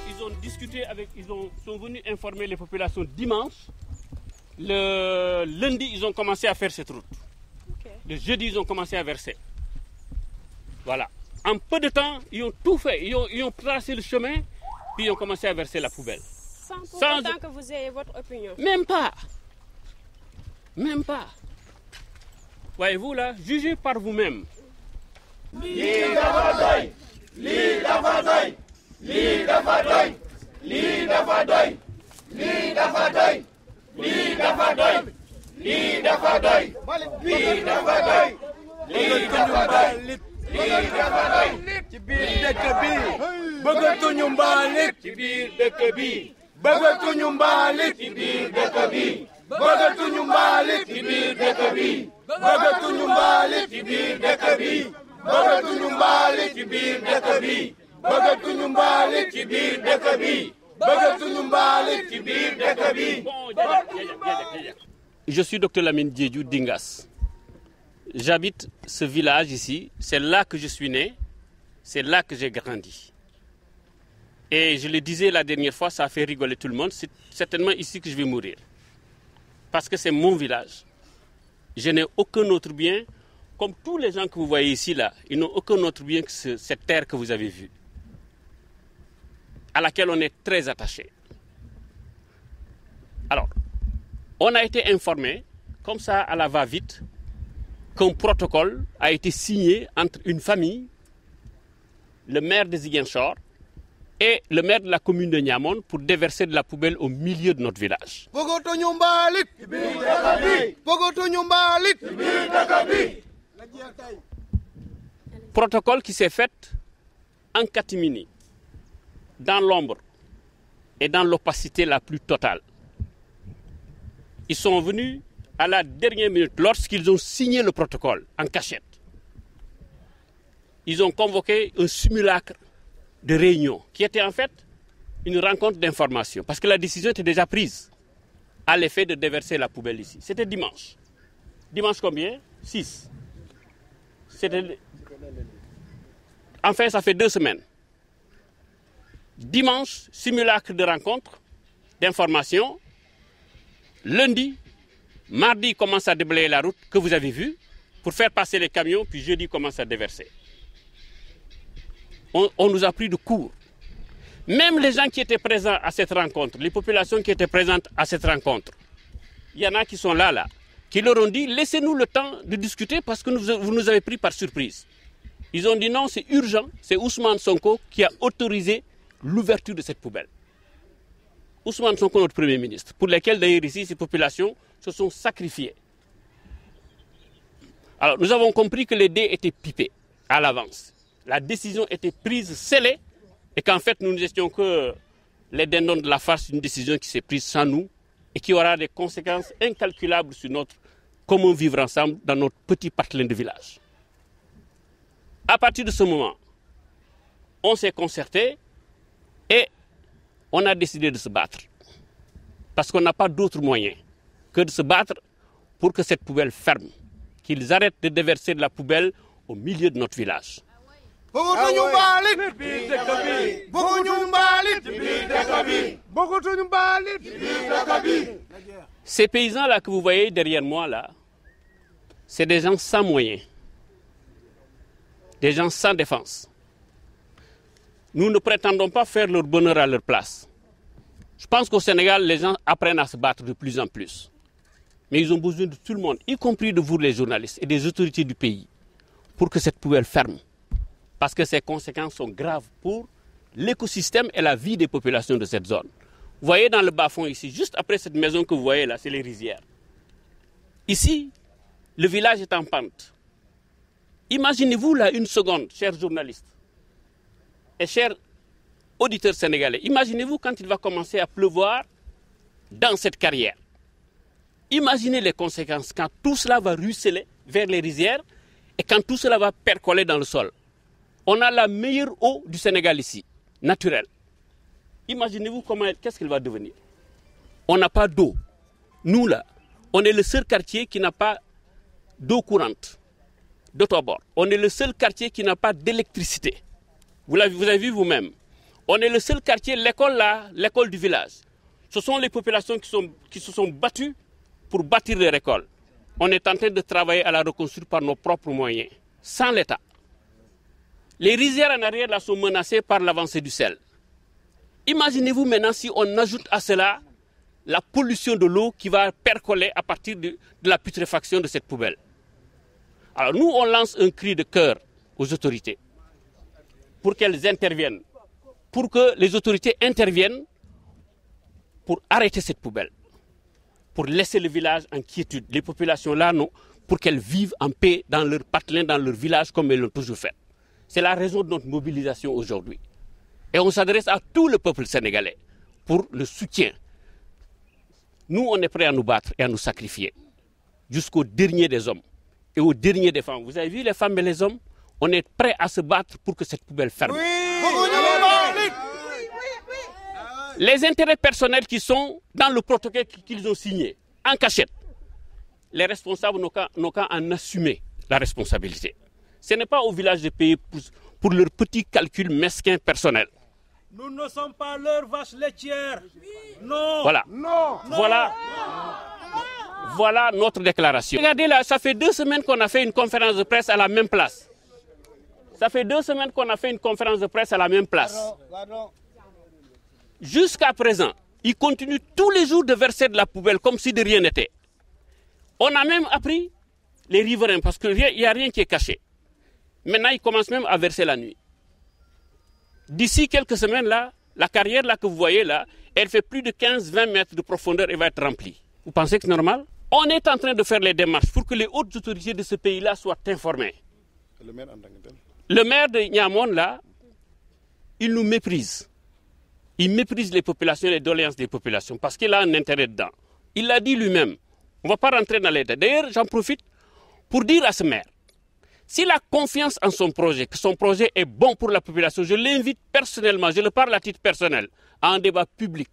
Ils ont discuté avec, sont venus informer les populations dimanche. Le lundi, ils ont commencé à faire cette route. Okay. Le jeudi, ils ont commencé à verser. Voilà. En peu de temps, ils ont tout fait. Ils ont tracé le chemin, puis ils ont commencé à verser la poubelle. Sans autant que vous ayez votre opinion. Même pas. Même pas. Voyez-vous là, jugez par vous-même. ci biir dëkk bi bëggatuñu mbaalit ci biir dëkk bi bëggatuñu mbaalit ci biir dëkk bi bëggatuñu mbaalit ci biir dëkk bi bëggatuñu mbaalit ci biir dëkk bi bëggatuñu mbaalit ci biir dëkk bi bëggatuñu mbaalit ci biir dëkk bi bëggatuñu mbaalit ci biir dëkk bi. Je suis Dr Lamine Diédhiou Dingas. J'habite ce village ici, c'est là que je suis né, c'est là que j'ai grandi. Et je le disais la dernière fois, ça a fait rigoler tout le monde, c'est certainement ici que je vais mourir. Parce que c'est mon village. Je n'ai aucun autre bien, comme tous les gens que vous voyez ici, là, ils n'ont aucun autre bien que cette terre que vous avez vue, à laquelle on est très attaché. Alors, on a été informé, comme ça à la va-vite, qu'un protocole a été signé entre une famille, le maire de Ziguinchor et le maire de la commune de Niamone pour déverser de la poubelle au milieu de notre village. Protocole qui s'est fait en catimini, dans l'ombre et dans l'opacité la plus totale. Ils sont venus à la dernière minute, lorsqu'ils ont signé le protocole en cachette. Ils ont convoqué un simulacre de réunion qui était en fait une rencontre d'information parce que la décision était déjà prise à l'effet de déverser la poubelle ici. C'était dimanche. Dimanche combien? 6. Enfin, ça fait 2 semaines. Dimanche, simulacre de rencontre, d'information. Lundi, mardi, commence à déblayer la route que vous avez vue pour faire passer les camions, puis jeudi, commence à déverser. On nous a pris de court. Même les gens qui étaient présents à cette rencontre, les populations qui étaient présentes à cette rencontre, il y en a qui sont là, qui leur ont dit, laissez-nous le temps de discuter parce que vous nous avez pris par surprise. Ils ont dit non, c'est urgent, c'est Ousmane Sonko qui a autorisé l'ouverture de cette poubelle. Ousmane Sonko, notre Premier ministre, pour lequel d'ailleurs ici, ces populations se sont sacrifiées. Alors, nous avons compris que les dés étaient pipés à l'avance. La décision était prise, scellée, et qu'en fait, nous n'étions que les dindons de la farce d'une décision qui s'est prise sans nous et qui aura des conséquences incalculables sur notre comment vivre ensemble dans notre petit patelin de village. À partir de ce moment, on s'est concerté et on a décidé de se battre. Parce qu'on n'a pas d'autre moyen que de se battre pour que cette poubelle ferme, qu'ils arrêtent de déverser de la poubelle au milieu de notre village. Ces paysans-là que vous voyez derrière moi, là, c'est des gens sans moyens, des gens sans défense. Nous ne prétendons pas faire leur bonheur à leur place. Je pense qu'au Sénégal, les gens apprennent à se battre de plus en plus. Mais ils ont besoin de tout le monde, y compris de vous les journalistes et des autorités du pays, pour que cette poubelle ferme. Parce que ses conséquences sont graves pour l'écosystème et la vie des populations de cette zone. Vous voyez dans le bas-fond ici, juste après cette maison que vous voyez là, c'est les rizières. Ici, le village est en pente. Imaginez-vous là une seconde, chers journalistes et chers auditeurs sénégalais, imaginez-vous quand il va commencer à pleuvoir dans cette carrière. Imaginez les conséquences quand tout cela va ruisseler vers les rizières et quand tout cela va percoler dans le sol. On a la meilleure eau du Sénégal ici, naturelle. imaginez-vous qu'est-ce qu'elle va devenir. On n'a pas d'eau. Nous là, on est le seul quartier qui n'a pas d'eau courante, d'autobord. On est le seul quartier qui n'a pas d'électricité. Vous avez vu vous-même. On est le seul quartier, l'école là, l'école du village. Ce sont les populations qui se sont battues pour bâtir leur école. On est en train de travailler à la reconstruire par nos propres moyens, sans l'État. Les rizières en arrière là sont menacées par l'avancée du sel. Imaginez-vous maintenant si on ajoute à cela la pollution de l'eau qui va percoler à partir de la putréfaction de cette poubelle. Alors nous, on lance un cri de cœur aux autorités pour qu'elles interviennent, pour que les autorités interviennent pour arrêter cette poubelle, pour laisser le village en quiétude, les populations là, non, pour qu'elles vivent en paix dans leur patelin, dans leur village comme elles l'ont toujours fait. C'est la raison de notre mobilisation aujourd'hui. Et on s'adresse à tout le peuple sénégalais pour le soutien. Nous, on est prêts à nous battre et à nous sacrifier jusqu'au dernier des hommes et au dernier des femmes. Vous avez vu les femmes et les hommes? On est prêts à se battre pour que cette poubelle ferme. Oui. Les intérêts personnels qui sont dans le protocole qu'ils ont signé, en cachette, les responsables n'ont qu'à en assumer la responsabilité. Ce n'est pas au village de payer pour leurs petits calculs mesquins personnels. Nous ne sommes pas leurs vaches laitières. Non. Voilà. Non. Voilà notre déclaration. Regardez là, ça fait 2 semaines qu'on a fait une conférence de presse à la même place. Ça fait 2 semaines qu'on a fait une conférence de presse à la même place. Jusqu'à présent, ils continuent tous les jours de verser de la poubelle comme si de rien n'était. On a même appris les riverains parce qu'il n'y a rien qui est caché. Maintenant, ils commencent même à verser la nuit. D'ici quelques semaines, là, la carrière là, que vous voyez là, elle fait plus de 15-20 mètres de profondeur et va être remplie. Vous pensez que c'est normal? On est en train de faire les démarches pour que les hautes autorités de ce pays-là soient informées. Le maire de Niamone, là, il nous méprise. Il méprise les populations et les doléances des populations parce qu'il a un intérêt dedans. Il l'a dit lui-même. On ne va pas rentrer dans les détails. D'ailleurs, j'en profite pour dire à ce maire, s'il a confiance en son projet, que son projet est bon pour la population, je l'invite personnellement, je le parle à titre personnel, à un débat public.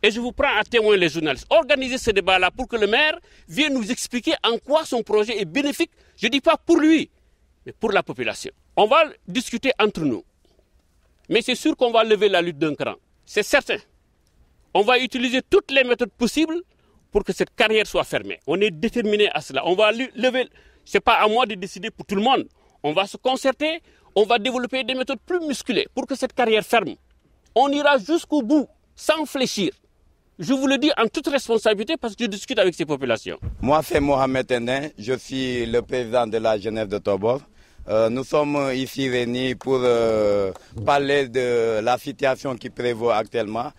Et je vous prends à témoin les journalistes. Organisez ce débat-là pour que le maire vienne nous expliquer en quoi son projet est bénéfique. Je ne dis pas pour lui, mais pour la population. On va discuter entre nous. Mais c'est sûr qu'on va lever la lutte d'un cran. C'est certain. On va utiliser toutes les méthodes possibles pour que cette carrière soit fermée. On est déterminé à cela. On va lever... Ce n'est pas à moi de décider pour tout le monde. On va se concerter, on va développer des méthodes plus musclées pour que cette carrière ferme. On ira jusqu'au bout, sans fléchir. Je vous le dis en toute responsabilité parce que je discute avec ces populations. Moi, c'est Mohamed Endin, je suis le président de la jeunesse de Tobor. Nous sommes ici réunis pour parler de la situation qui prévaut actuellement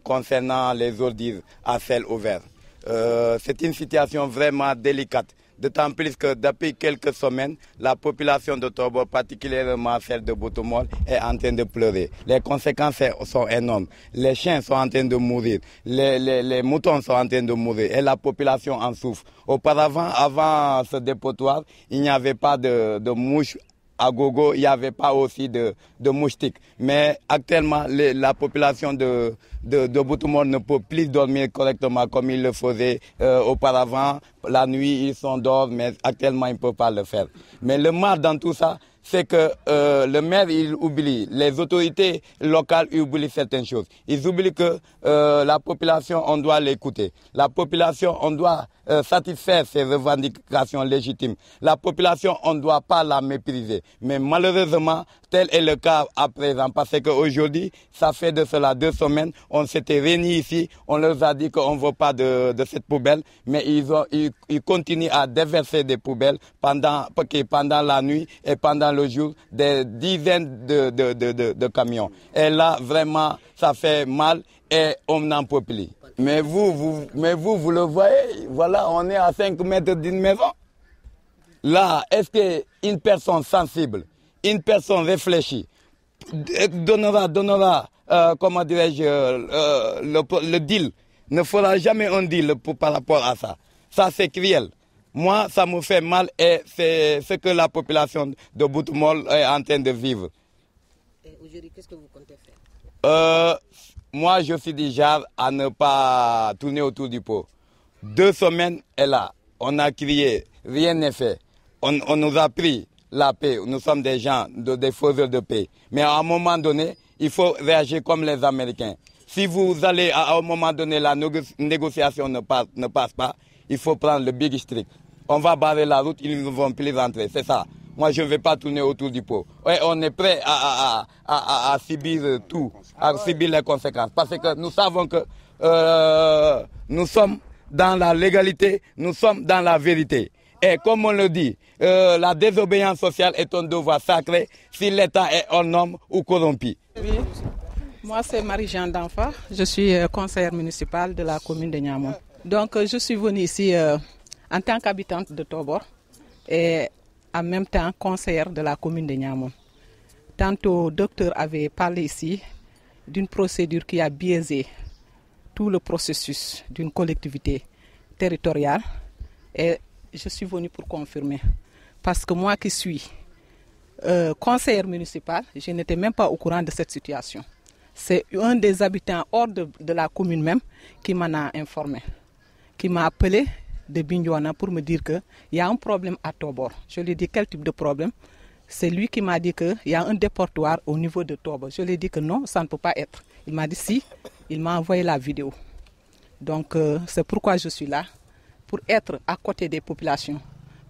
concernant les ordures à ciel ouvert. C'est une situation vraiment délicate. D'autant plus que depuis quelques semaines, la population de Tobor, particulièrement celle de Boutoumol, est en train de pleurer. Les conséquences sont énormes. Les chiens sont en train de mourir, les moutons sont en train de mourir et la population en souffre. Auparavant, avant ce dépotoir, il n'y avait pas de mouches à gogo, il n'y avait pas aussi de moustiques. Mais actuellement, la population de Boutoumol ne peut plus dormir correctement comme il le faisait auparavant. La nuit, ils sont dehors, mais actuellement, ils ne peuvent pas le faire. Mais le mal dans tout ça, c'est que le maire, il oublie, les autorités locales oublient certaines choses. Ils oublient que la population, on doit l'écouter. La population, on doit satisfaire ses revendications légitimes. La population, on ne doit pas la mépriser. Mais malheureusement, tel est le cas à présent. Parce qu'aujourd'hui, ça fait de cela 2 semaines, on s'était réunis ici, on leur a dit qu'on ne veut pas de cette poubelle, mais ils continuent à déverser des poubelles pendant la nuit et pendant le jour, des dizaines de camions. Et là, vraiment, ça fait mal et on n'en peut plus. Mais vous le voyez, voilà, on est à 5 mètres d'une maison. Là, est-ce qu'une personne sensible, une personne réfléchie, donnera comment dirais-je, le deal, ne fera jamais un deal par rapport à ça. Ça, c'est cruel. Moi, ça me fait mal et c'est ce que la population de Boutoumol est en train de vivre. Et aujourd'hui, qu'est-ce que vous comptez faire? Moi, je suis du genre à ne pas tourner autour du pot. 2 semaines est là. On a crié, rien n'est fait. On nous a pris la paix. Nous sommes des gens, des faiseurs de paix. Mais à un moment donné, il faut réagir comme les Américains. Si vous allez à un moment donné, la négociation ne passe pas, il faut prendre le big stick. On va barrer la route, ils ne vont plus rentrer. C'est ça. Moi, je ne vais pas tourner autour du pot. Ouais, on est prêt à subir tout, à subir les conséquences. Parce que nous savons que nous sommes dans la légalité, nous sommes dans la vérité. Et comme on le dit, la désobéissance sociale est un devoir sacré si l'État est un homme ou corrompu. Oui. Moi, c'est Marie-Jeanne Danfa. Je suis conseillère municipale de la commune de Niamon. Donc, je suis venue ici en tant qu'habitante de Tobor et en même temps conseillère de la commune de Niamon. Tantôt, le docteur avait parlé ici d'une procédure qui a biaisé tout le processus d'une collectivité territoriale et je suis venue pour confirmer. Parce que moi qui suis conseillère municipale, je n'étais même pas au courant de cette situation. C'est un des habitants hors de la commune même qui m'en a informé, qui m'a appelé de Bignona pour me dire qu'il y a un problème à Tobor. Je lui ai dit quel type de problème. C'est lui qui m'a dit qu'il y a un déportoir au niveau de Tobor. Je lui ai dit que non, ça ne peut pas être. Il m'a dit si, il m'a envoyé la vidéo. Donc c'est pourquoi je suis là, pour être à côté des populations.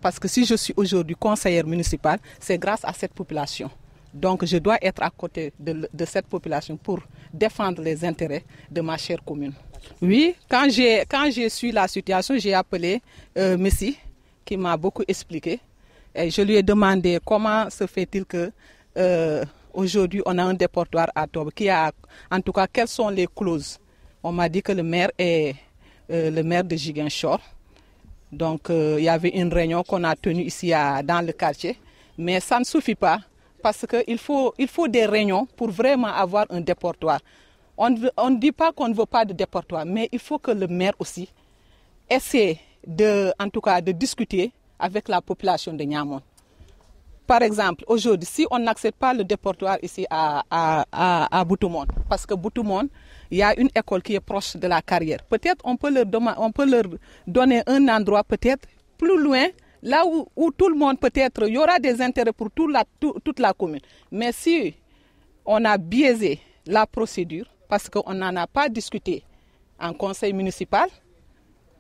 Parce que si je suis aujourd'hui conseillère municipale, c'est grâce à cette population. Donc je dois être à côté de cette population pour défendre les intérêts de ma chère commune. Oui, quand j'ai su la situation, j'ai appelé Messi, qui m'a beaucoup expliqué. Et je lui ai demandé comment se fait-il que aujourd'hui on a un déportoir à Tobor, en tout cas quelles sont les clauses. On m'a dit que le maire est le maire de Ziguinchor. Donc il y avait une réunion qu'on a tenue ici dans le quartier, mais ça ne suffit pas. Parce qu'il faut des réunions pour vraiment avoir un déportoir. On ne dit pas qu'on ne veut pas de déportoir, mais il faut que le maire aussi essaie de discuter avec la population de Niamon. Par exemple, aujourd'hui, si on n'accepte pas le déportoir ici à Boutoumon, parce que Boutoumon, il y a une école qui est proche de la carrière. Peut-être on peut leur donner un endroit peut-être plus loin, là où tout le monde peut-être, il y aura des intérêts pour toute la commune. Mais si on a biaisé la procédure, parce qu'on n'en a pas discuté en conseil municipal,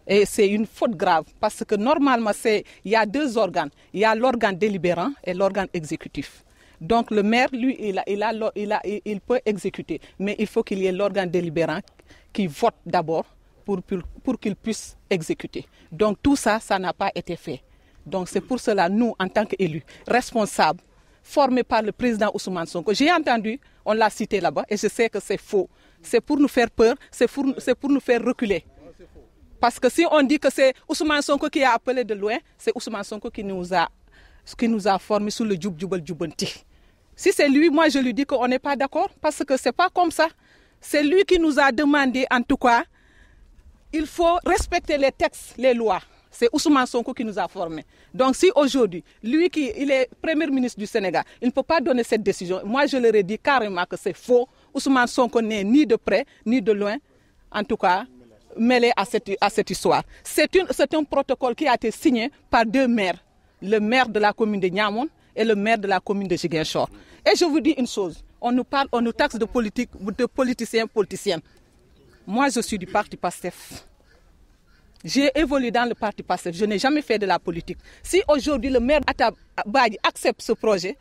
et c'est une faute grave, parce que normalement, il y a 2 organes. Il y a l'organe délibérant et l'organe exécutif. Donc le maire, lui, il peut exécuter, mais il faut qu'il y ait l'organe délibérant qui vote d'abord pour qu'il puisse exécuter. Donc tout ça, ça n'a pas été fait. Donc c'est pour cela, nous, en tant qu'élus, responsables, formés par le président Ousmane Sonko, j'ai entendu, on l'a cité là-bas, et je sais que c'est faux. C'est pour nous faire peur, c'est pour nous faire reculer. Parce que si on dit que c'est Ousmane Sonko qui a appelé de loin, c'est Ousmane Sonko qui nous a formés sous le Djoubal Djoubanti. Si c'est lui, moi je lui dis qu'on n'est pas d'accord, parce que ce n'est pas comme ça. C'est lui qui nous a demandé, en tout cas, il faut respecter les textes, les lois. C'est Ousmane Sonko qui nous a formés. Donc si aujourd'hui, lui il est Premier ministre du Sénégal, il ne peut pas donner cette décision. Moi je leur ai dit carrément que c'est faux. Ousmane Sonko n'est ni de près, ni de loin, en tout cas, mêlé à cette histoire. C'est un protocole qui a été signé par 2 maires. Le maire de la commune de Niamon et le maire de la commune de Ziguinchor. Et je vous dis une chose, on nous taxe de politique, de politiciens. Moi je suis du parti PASTEF. J'ai évolué dans le parti PASTEF, je n'ai jamais fait de la politique. Si aujourd'hui le maire Atta Badji accepte ce projet,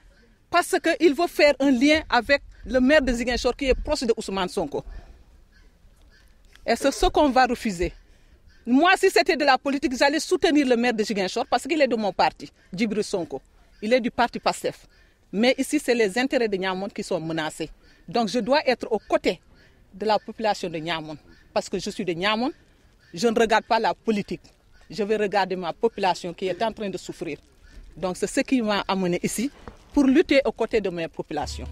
parce qu'il veut faire un lien avec le maire de Ziguinchor qui est proche de Ousmane Sonko. Et c'est ce qu'on va refuser. Moi, si c'était de la politique, j'allais soutenir le maire de Ziguinchor parce qu'il est de mon parti, Djibril Sonko. Il est du parti PASTEF. Mais ici, c'est les intérêts de Niamon qui sont menacés. Donc je dois être aux côtés de la population de Niamon. Parce que je suis de Niamon, je ne regarde pas la politique. Je vais regarder ma population qui est en train de souffrir. Donc c'est ce qui m'a amené ici pour lutter aux côtés de mes populations.